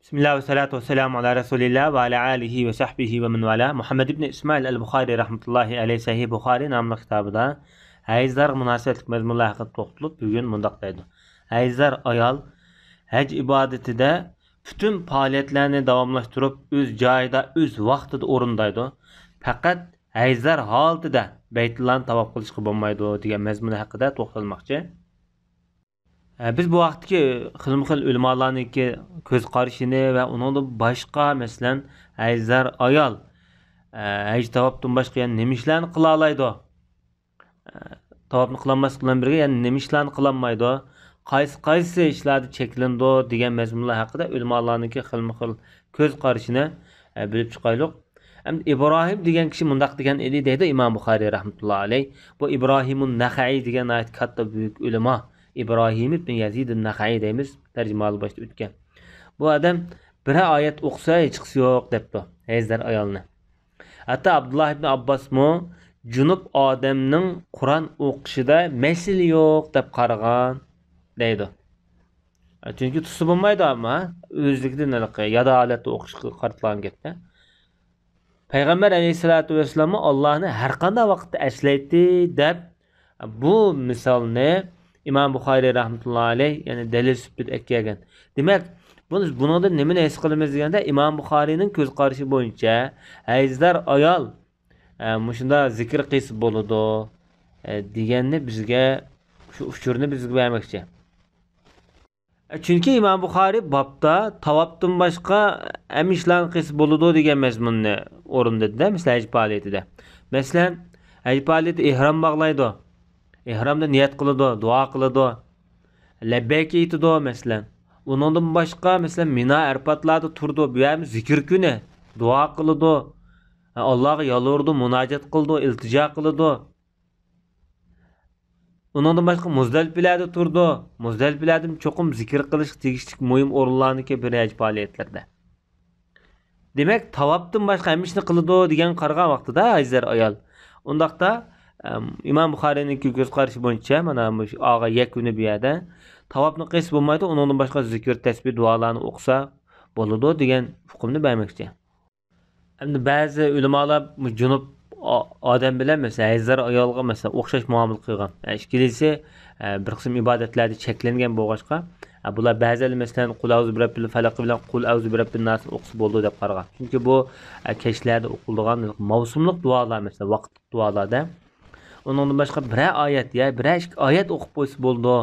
Bismillah ve salatu ve selamu ala Resulillah ve ala alihi ve sahbihi ve men vala. Muhammed ibn İsmail el-Bukhari rahmetullahi aleyhi Sahih Bukhari namlı kitabıda hayızlar münasebetlik mezmunlar haqida to'xtalib bugün mundaq deydi. Hayızlar ayol hac ibadetide bütün faaliyetlerini davamlaştırıp öz joyida, öz vaqtida o'rindaydi. Faqat hayızlar holatida Baytullahni tavof qilishga bo'lmaydi degan mazmun haqida to'xtalmoqchi. Biz bu vaqtdagi xilma-xil ulamolarniki ko'z qarashini va uningdan boshqa masalan hayzar ayol haj tavobdan boshqa yana nima ishlarni qila oladi? Tavobni qilolmas bilan birga yana nima ishlarni qilolmaydi? Qaysi ishlarni cheklandi degan mazmunlar haqida ulamolarniki xilma-xil ko'z qarashini bilib chiqaylik. İbrahim degan kishi mundaq degan edi deydi Imom Buxoriy rahmatullohi alayh. Bu İbrahimun Naxai degan katta büyük ulamo. İbrahim ibn Yazid el-Naxai deymiz. Tercümalı başta o'tgan. Bu adam bir oyat o'qisa hech qisi yo'q debdi. Hayzlar ayolni. Hatta Abdullah ibn Abbas mu junub odamning Qur'on o'qishida masala yo'q deb qaragan deydi. Chunki tusi bo'lmaydi ama o'zligidan yada holatda o'qishga qaratilgan gapda. Payg'ambar alayhisolatu vasallam Allohni har qanday vaqtda eslaydi deb bu misolni İmam Buxoriy rahmetullahi alayh yani delil sübut ekkegan. Demek bundan nimani his qilamiz deganda İmam Buxoriyning ko'z qarashi bo'yicha hayzlar ayol shunda zikr qilsa bo'ladi deganni bizga shu uchurni bizga bermoqchi. Chunki İmam Buxoriy babda tavobdan boshqa ham ishlarni qilsa bo'ladi degan mazmunni o'rindadi-da, masalan haj faoliyatida. Masalan haj faoliyati ihrom bog'laydi. İhramda niyet qiladi, duo qiladi. Labbeyk aytadi mesela. Uningdan boshqa mesela Mina Arfatlarda turdi, bu ham zikr kuni, duo qiladi. Allohga yolvordi, munojat qildi, iltijo qiladi. Uningdan boshqa Muzdaliflarda turdi. Muzdaliflardan cho'qim zikr qilish tegishli muhim o'rinlarniki bir haj faoliyatlarda. Demak, tavobdan boshqa ham ishni qiladi degan qarag'an vaqtida hajlar ayol. Undaqda İmam Buxoriyning ko'z qarashi bo'yicha mana bu og'a yakuni bu yerda tavobni qilsa bo'lmaydi, undan boshqa zikr, tasbih, duolarni o'qisa bo'ladi degan hukmni bermoqchi. Endi ba'zi ulamolar junub odam bilan mesela hayzlar ayolga mesela o'xshash muomala qilgan. Ikkilisi bir qism ibodatlarda cheklangan bo'lg'achqa, bular ba'zilar mesela qul auzu bi robbil falaq bilan qul auzu bi robbin nas o'qisa bo'ladi deb qaragan. Chunki bu kechlarda o'qiladigan mavsumlik duolar mesela vaqt duolarda ondan başqa bir oyat ya bir oyat o'qib qo'ysa bo'ldi.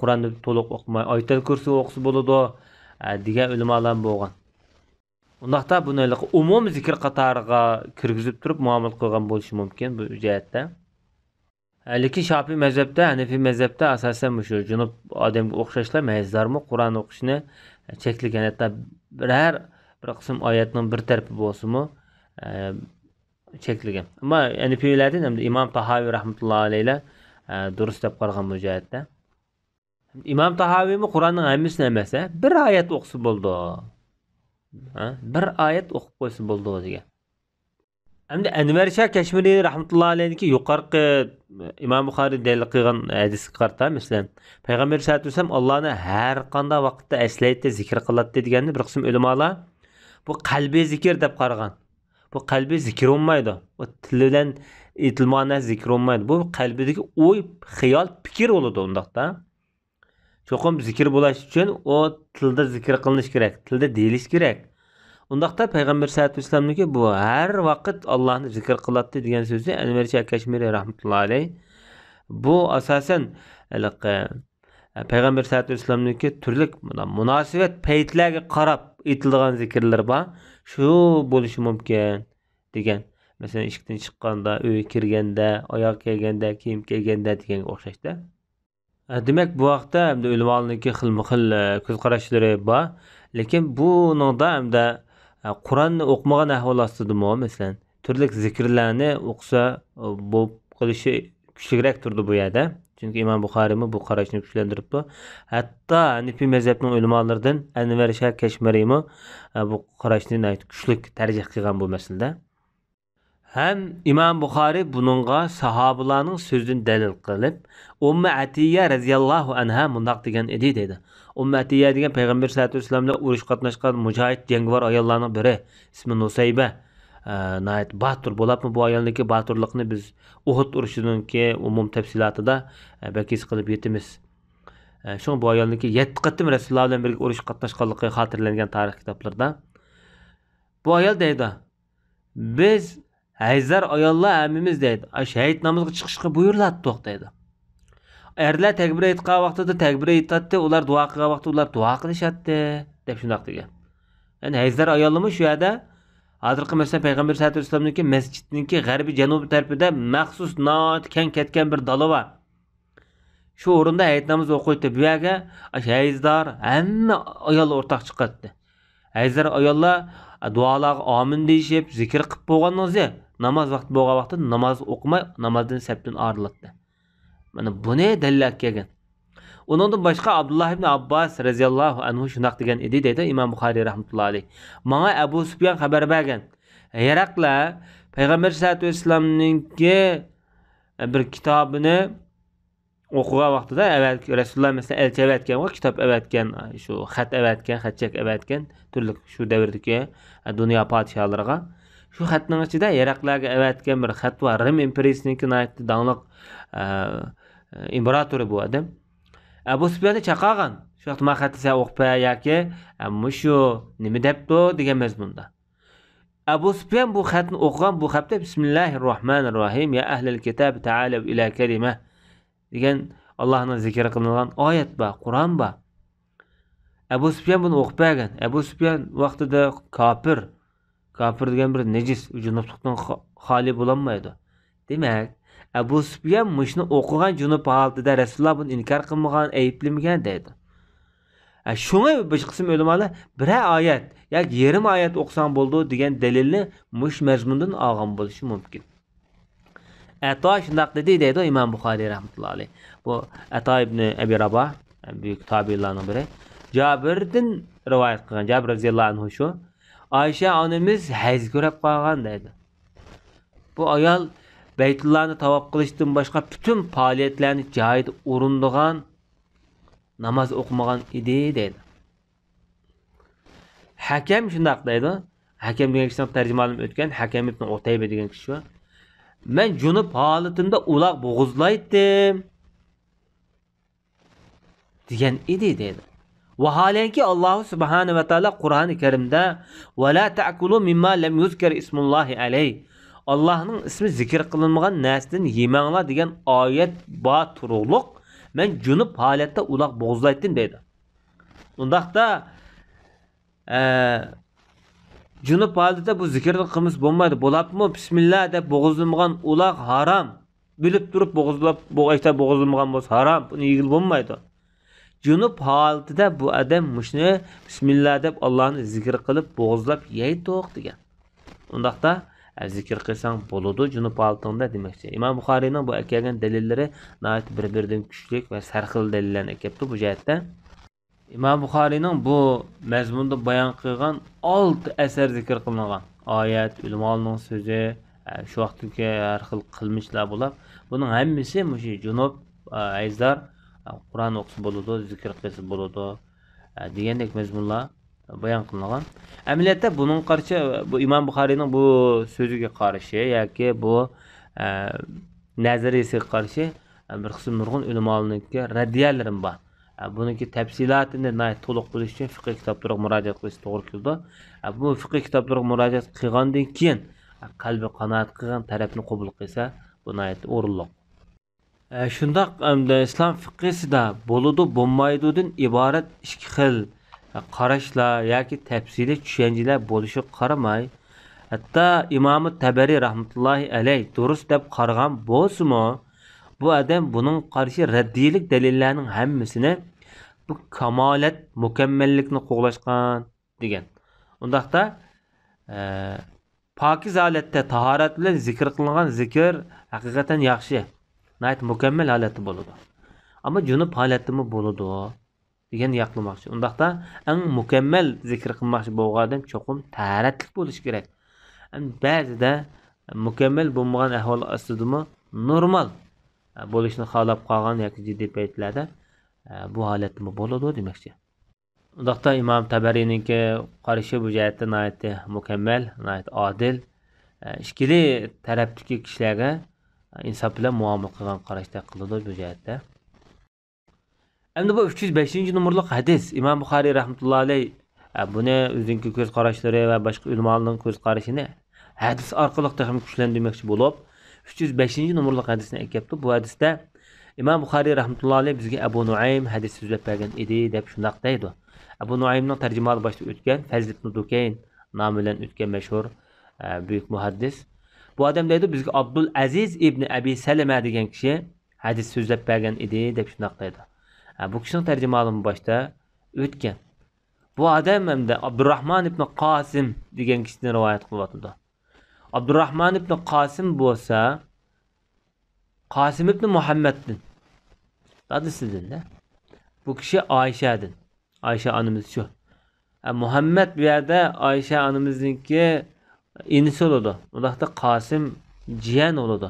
Qur'onni to'liq o'qimay, oyatul kursi o'qisa bo'ladi degan ulamolar bo'lgan. Undaqda buni umum zikr qatoriga kirgizib turib muomala qilgan bo'lishi mumkin bu jihatda. Lekin Shafiy mazhabda, Hanafiy mazhabda asosan shu junub odamga o'xshashlar mazdarmi Qur'on o'qishni cheklagan. Hatto bir qism oyatning bir tarafi bo'lsa-mu cheklagan. Ama Hanafiylardan ham İmam Tahaviy rahmatullohi alayhi durust deb qaragan bu jihatda. İmam Tahaviymi Qur'onning hammasini emas, bir oyat o'qisa bo'ldi. Bir oyat o'qib qo'ysa bo'ldi degan. Endi Anvar Shah Kashmiri rahmatullohi alayhi yuqorqi İmam Buxoriy dalil qilgan hadisga qarata, masalan, Payg'ambar sollallohu alayhi vasallam Allohni har qanday vaqtda eslaydi, zikr qiladi deganni bir qism ulamolar bu qalbiy zikr deb qaragan. Bu qalbiy zikr olmaydi. O til bilan aytilmagan zikr olmaydi. Bu qalbidagi o'y, xiyol, fikr bo'ladi undaqda. Cho'qim zikr bo'lish uchun o tilda zikr qilinish kerak, tilda deyilish kerak. Undaqda Payg'ambar sollallohu alayhi vasallamniki bu har vaqt Allohni zikr qiladi degan so'zni Anvar Shah Kashmiri rahmatullohi alayh bu asosan Payg'ambar sollallohu alayhi vasallamniki turli munosabat paytlarga qarab aytilgan zikrlar bor. Şu bo'lishi mumkin degan. Mesela ishdan chiqqanda, uyga kirganda, oyoq kelganda, kiyim kelganda deganga o'xshashda. Demak, bu vaqtda hamda ulamolarniki xilma-xil ko'z qarashlari bor. Lekin buningda hamda Qur'onni o'qimagan ahvol ostidami, masalan, turli zikrlarni o'qisa bu qilishi kuchliroq turdi bu yerda. Çünkü İmam Buxoriymi bu qarashni kuchlantiribdi. Hatto Hanifiy mazhabining ulamolaridan Anvar Shah Kashmiriymi bu qarashni kuchli tarjih qilgan bu masalada. Hem İmam Buxari bununla sahabalarning so'zini dalil qilib, Ummu Atiyya radhiyallohu anha mundaq degan edi dedi. Ummu Atiyya degan Payg'ambar sollallohu alayhi vasallamla urush qatnashgan mujohid jangovar ayollarning biri, ismi Nusayba. Nayt batur bo'libmi bu ayolniki baturlikni biz Uhud urushininki umum tafsilotida bakis qilib yetimiz. Shu bu ayolniki 7 qatim Rasululloh bilan birga urush qatnashganligi xotirlangan tarix kitoblarida. Bu ayol deydi: "Biz Hayzar ayollar hammamiz deydi. Shahid namozga chiqishga buyurilatdiq deydi. Erlar takbir aytgan vaqtida takbir aytadi, ular duo qilgan vaqtda ular duo qilishadi" deb shundaq degan. Yani Hayzar ayolimi shu yerda hozirgi masalan Payg'ambar sollallohu alayhi vasallamniki masjidniki g'arbiy janubiy tarafida maxsus noat keng ketgan bir dala bor. Shu o'rinda hayit namozi o'qiydi. Bu yerga Hayzar hamma ayollar o'rtaq chiqadi. Hayzar ayollar duolarga amin deyishib, zikr qilib bo'lganingizda namoz vaqti bo'lgan vaqtda namoz o'qimay, namozdan sabtdan ayrıladi. Mana buni dalil kelgan. Ondan başqa Abdullah ibn Abbas radhiyallohu anhu shunaq degan edi deydi İmam Buxoriy rahmatullohi alayh. Menga Abu Sufyan xabar bergan. Yaraqla Payg'ambar sollallohu alayhi vasallamninki bir kitobini o'qigan vaqtida avvalgi Rasululloh masalan elchi avatgan va kitob avatgan, shu xat avatgan, xatchak avatgan turli shu davrdagi dunyo podshohlariga. Shu xatning ichida Yaraqlarga avatgan bir xat va Rim imperiyasininki naytdi danliq imperatori bu adam. Abu Sufyanni chaqirgan. Shu vaqt men xatni sen o'qib yoki mushu nima debdi degan mazmunda. Abu Sufyan bu xatni o'qigan, bu xatda Bismillahirrohmanirrohim ya ahlul kitob ta'alu ila kalima degan Allohning zikri qilingan oyat bor, Qur'on bor. Abu Sufyan buni o'qib bergan. Abu Sufyan vaqtida kafir. Kafir degan bir najis, junublikdan xoli bo'lolmaydi. Demak, Abu Sufyan mushni o'qigan junub holatida Rasululloh buni inkor qilmagan, ayblamagan deydi. Shunga bir qism ulamolar bir oyat yoki yarim oyat o'qisang bo'ldi degan dalilni mush mazmundan olgan bo'lishi mumkin. Ato shundaq dedi deydi İmam Buxoriy rahmatullohi alayh. Bu Ato ibn Abi Rabah büyük tabi'larning biri. Jabirdan rivoyat qilgan. Jabir roziyallohu anhu shu. Ayşe onamiz hayz ko'rib qolgan deydi. Bu ayol Beytullohni tavof qilishdan boshqa bütün faoliyatlarni joyida o'rindigan, namoz o'qimagan edi deydi. Hakim shundaq deydi. Hakim degan kishini tarjimalim o'tgan, Hakim ibn Utayba degan kishi. Men junub holatimda uloq bo'g'izlaydim degan edi deydi. Vaholanki Alloh subhanahu va taolo Qur'oni Karimda "Va la ta'kulu mimma lam yuzkar ismullohi alayh" Allohning ismi zikr qilinmagan narsadan yemanglar degan oyat bor turug'liq. Men junub holatda uloq bo'g'izlaydim deydi. Undaqda junub holatda bu zikrni qilmish bo'lmaydi. Bo'lapmi? Bismillah deb bo'g'izlanmagan uloq harom. Bilib turib bo'g'izlanmagan bo'lsa harom. Buni yegil bo'lmaydi. Junub holatida bu adam mushni Bismillah deb Allohni zikr qilib bo'g'izlab yeydiq degan. Undaqda zikr qilsang bo'ladi junub holatida demakchi. İmam Buxoriyning bu kelgan dalillari nayt bir-biridan kuchli va sarxil dalillarni kelibdi bu jihatda. İmam Buxoriyning bu mazmunda bayon qilgan 6 asar zikr qilingan. Oyat, ulamoning so'zi, shu vaqtdagi har xil qilmishlar bo'lib, buning hammasi mushi junub, ayzar, Qur'on o'qisa bo'ladi, zikr qilsa bo'ladi degandek mazmunlar bayon qilingan. Amaliyotda buning qarshi bu İmam Buxoriyning bu so'ziga qarshi yoki bu nazariyasiga qarshi bir qism nurg'un ulamolarningki raddiyalarim bor. Buniki tafsilotini to'liq bilish uchun fiqh kitoblarga murojaat qilish to'g'ri keldi. Bu fiqh kitoblarga murojaat qilgandan keyin qalbi qanoat qilgan tarafni qabul qilsa, bu o'rinli. Shundaq islom fiqhisida bo'ladi, bo'lmaydidan iborat ikki xil qarashlar yoki tafsiliy tushunchalar bo'lishi qaramay, hatto Imom Tabari rahmatullohi alayh durust deb qaragan bo'lsa-mu, bu adam buning qarshi raddilik dalillarning hammasini bu kamolat, mukammallikni qo'g'lashgan degan. Undaqda pokiz holatda tahorat bilan zikr qilingan zikr haqiqatan yaxshi, nayt mukammal holatda bo'ladi. Ammo junub holatimi bo'ladi degan yaqlamoqchi. Undaqda eng mukammal zikr qilmoqchi bo'lgan odam cho'qim tahoratlik bo'lishi kerak. Ba'zida mukammal bo'lmagan ahvol ostidami normal bo'lishni xohlab qolgan yoki jiddiy paytlarda bu holatda bo'ladi demoqchi. Undaqda Imom Tabariyningki qarashi bu jihatda nihoyatda mukammal, nihoyat odil, ikkili tarafdagi kishilarga insof bilan muomala qilgan qarashda qiladi bu jihatda. Endi bu 305 numurluq hadis Imom Buxoriy rahmatullohi alayh buni o'zining ko'z qarashlari va boshqa ulamolarning ko'z qarashini hadis orqali ham kuchlantirmoqchi bo'lib 305 numurluq hadisni aytibdi. Bu hadisda Imom Buxoriy rahmatullohi alayh bizga Abu Nuaym hadis so'zlab bergan edi deb shunday deydi. Abu Nuaymning tarjimasi boshida o'tgan Fazl ibn Dukayn nomi bilan o'tgan mashhur buyuk muhaddis. Bu odam deydi bizga Abdul Aziz ibn Abi Salama degan kishi hadis so'zlab bergan edi deb shunday deydi. Bu kishining tarjimalari boshda o'tgan. Bu odam hamda Abdurrahman ibn Qosim degan kishidan rivoyat qilyapti. Abdurrahman ibn Qosim bo'lsa Qosim ibn Muhammaddan dadisidan. Bu kishi Oyshadan. Oysha onamiz shu. Muhammad bu yerda Oysha onamizningki inisi bo'ladi. Undaqda Qosim jiyan bo'ladi.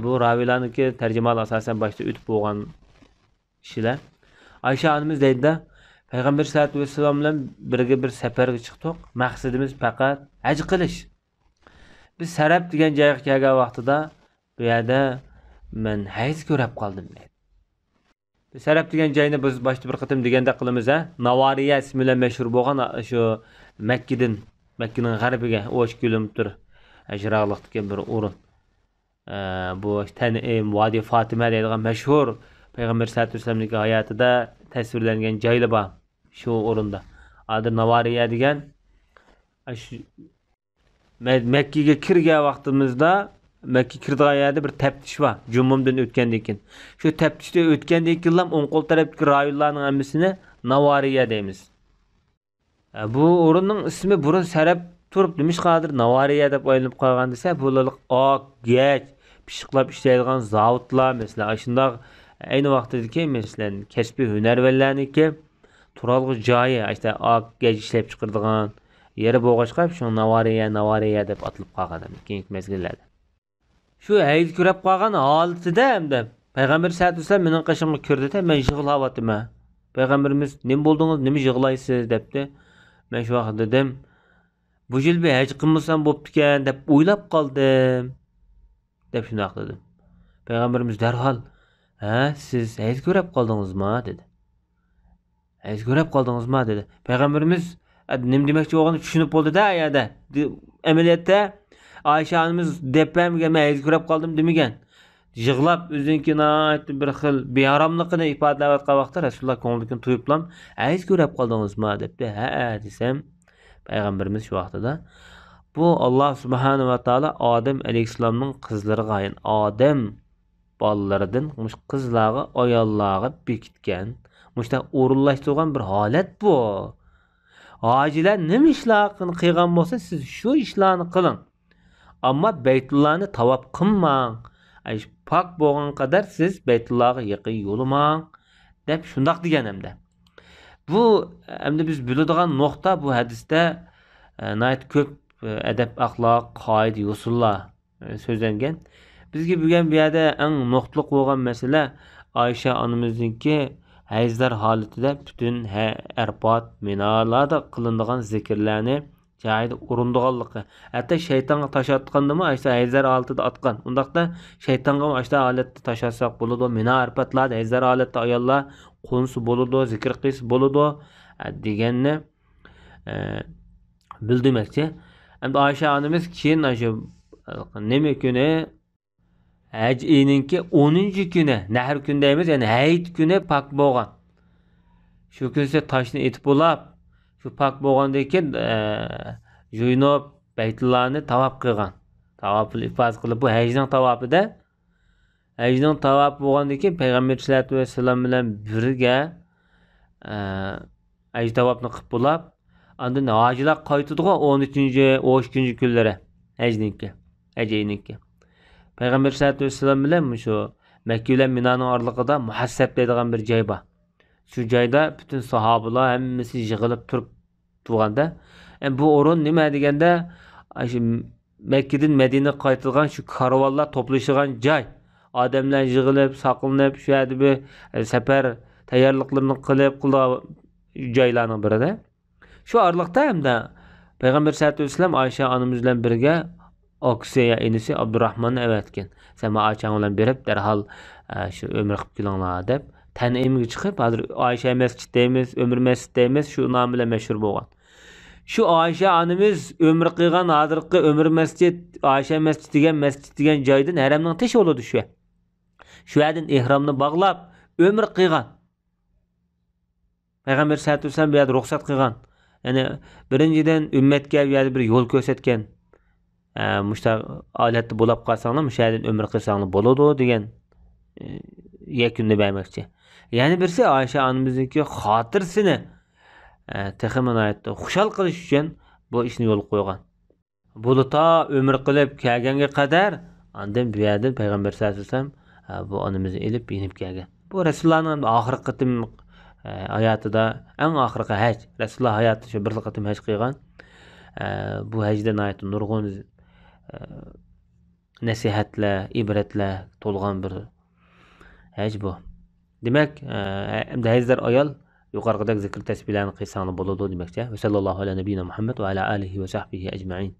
Bu raviylarningki tarjimalar asosan boshda o'tib bo'lgan kishilar. Oysha onamiz deydi, Payg'ambar sollallohu alayhi vasallam bilan birga bir safarga chiqdik. Maqsadimiz faqat haj qilish. Biz Sarab degan joyga kelgan vaqtida bu yerda men hayz ko'rib qoldim deydi. Biz Sarab degan joyni biz boshda bir qatim deganda qilamiz, Navariya ismi bilan mashhur bo'lgan shu Makkaning g'arbiga 3 kilometr ajraqliqdagi bir o'rin. Bu Tanim, Vadi Fatima deydigan mashhur Payg'ambar sollallohu alayhi vasallamning hayotida tasvirlangan joylar bor. Shu o'rinda. Hozir Navariya degan Makkaga kirgan vaqtimizda Makka kirdigan yerda bir taftish bor. Jumumdan o'tgandan keyin. Shu taftishda o'tgandan keyin ham o'ng qo'l tarafdagi rayonlarning hammasini Navariya deymiz. Bu o'rinning ismi burun sarab turib nimishqadir Navariya deb o'ylanib qolgan desa, bularlik oq, gach, pishiqlab ishlaydigan zavodlar, masalan, shunday ayni vaqtdagi masalan, kasbiy hunarvanlarniki turalg'i joyi, işte oq, gach ishlab chiqaradigan yeri bo'lg'achqa shu Navariya deb atilib qolgan keyingi mezgillarda. Shu hayz ko'rib qolgan holatida hamda Payg'ambar sollallohu alayhi vasallam mening qashimga kirdi-da, men yig'layapman. Payg'ambarimiz nima bo'ldingiz, nima yig'laysiz debdi. Men shu vaqt dedim, bu yil bir haj qilmasam bo'pti-kan deb o'ylab qoldim. deb shunday dedim. Payg'ambarimiz darhol, "Ha, siz hayz ko'rib qoldingizmi?" dedi. "Hayz ko'rib qoldingizmi?" dedi. Payg'ambarimiz nima demoqchi bo'lganini tushunib bo'ldi-da, ayada. Amaliyotda Oysha onamiz depamga men hayz ko'rib qoldim demagan. Yig'lab o'zinkini bir xil bearomligini ifodalayotgan vaqtda Rasululloh ko'nglidan tuyiblam, "Hayz ko'rib qoldingizmi?" debdi. "Ha" desam, Payg'ambarimiz shu vaqtida bu Alloh subhanahu va taolo Odam alayhissalomning qizlariga ayin Odam bolalaridan mush qizlarga, ayollarga bekitgan, mushta o'rinlashtirgan bir holat bu. Hojilar nima ishlarni qilgan bo'lsa, siz shu ishlarni qiling. Ammo Baytullohni tavob qilmang. Pok bo'lgan qadar siz Baytullohga yaqin yo'lamang deb shundoq degan hamda. Bu hamda biz biladigan nuqta bu hadisda nihoyat ko'p adab, axloq, qoida, usullar so'zlangan. Bizga bo'lgan bu yerda eng nuqtaliq bo'lgan masala Oysha onamizningki hayzlar holatida butun arpot, minolarda qilinadigan zikrlarni joyida o'rindiganligi. Hatto shaytonga tosh atgandimi, aysa hayzlar holatida atgan. Undaqda shaytonga ashta holatda tosh atsak bo'ladi. Mina arpatlarda hayzlar holatda ayollar qo'nsi bo'ladi, zikr qilsa bo'ladi deganni bildirmoqchi. Endi Oysha onamiz keyin shu nima kuni haj oyininki 10-kuni, nahr kuni deymiz, ya'ni hayit kuni pok bo'lgan. Shu kunsa toshni etib bo'lib, shu pok bo'lgandan keyin yuyinib Baytullohni tavob qilgan. Tavofni ifod qilib bu hajning tavofida hajning tavob bo'lgandan keyin Payg'ambar sollallohu alayhi vasallam bilan birga haj tavofni qilib bo'lib, ondan hojilar qaytadigan 13-12 kunlari hajninki, haj oyininki. Payg'ambar sollallohu alayhi vasallam bilan shu Makka bilan Minoning oralig'ida Muhassab deydigan bir joy bor. Shu joyda butun sahobalar hammasi yig'ilib turib turganda, bu o'rin nima deganda, shu Mekke'den Medine'ye qaytılgan şu karvanlar toplaşılan joy. Adamlar yığılıp, saqlanıp, şu yerda bir sefer tayyorliklarini qilib joylarning birida. Şu aralıqda hem de Peygamber sallallahu aleyhi ve sellem Ayşe anamız bilan birga Oksiya enisi Abdurrahman'ı evetken. Sen Ayşe bilan berip derhal şu ömür qilib kelinglar deb tanimiga chiqib, hozir Ayşe mesciddeymiz, ömür mesciddeymiz, şu nom bilan mashhur bo'lgan. Şu Ayşe anamız ömür qilgan hozirgi ömür mescid, Ayşe mescid degan joydan haramning teshi bo'ladi shu. Shu yerdan ihromni bog'lab ömür qilgan. Peygamber sallallahu aleyhi ve sellem bir yerda ruxsat qilgan. Yani birinciden ümmetga bir yerda bir yo'l ko'rsatgan. Muşta aletli bo'lib qolsanglar, musha yerdan ömür qilsanglar bo'ladi degan yakunni bermoqchi. Yani birisi Ayşe anamızniki xotirsini texminayatda xushal qilish uchun bu ishni yo'l qo'ygan. Bunu ta ömür qilib kelganga qadar andan bu yerdan Peygamber sallallahu aleyhi ve sellem bu anamizni elib binib kelgan. Bu Rasulullohning oxirgi qitim hayotida eng oxirgi haj. Rasululloh hayotida shu bir qitim haj qilgan. Bu hajda nayat nurg'un nasihatlar, ibratlar to'lgan bir haj bu. Demak, endi hajlar ayol yuqorqidagi zikr tasbihlarni qilsanglar bo'ladi demakcha. Va sallallohu ala nabiyina Muhammad va ala alihi va sahbihi ajma'in.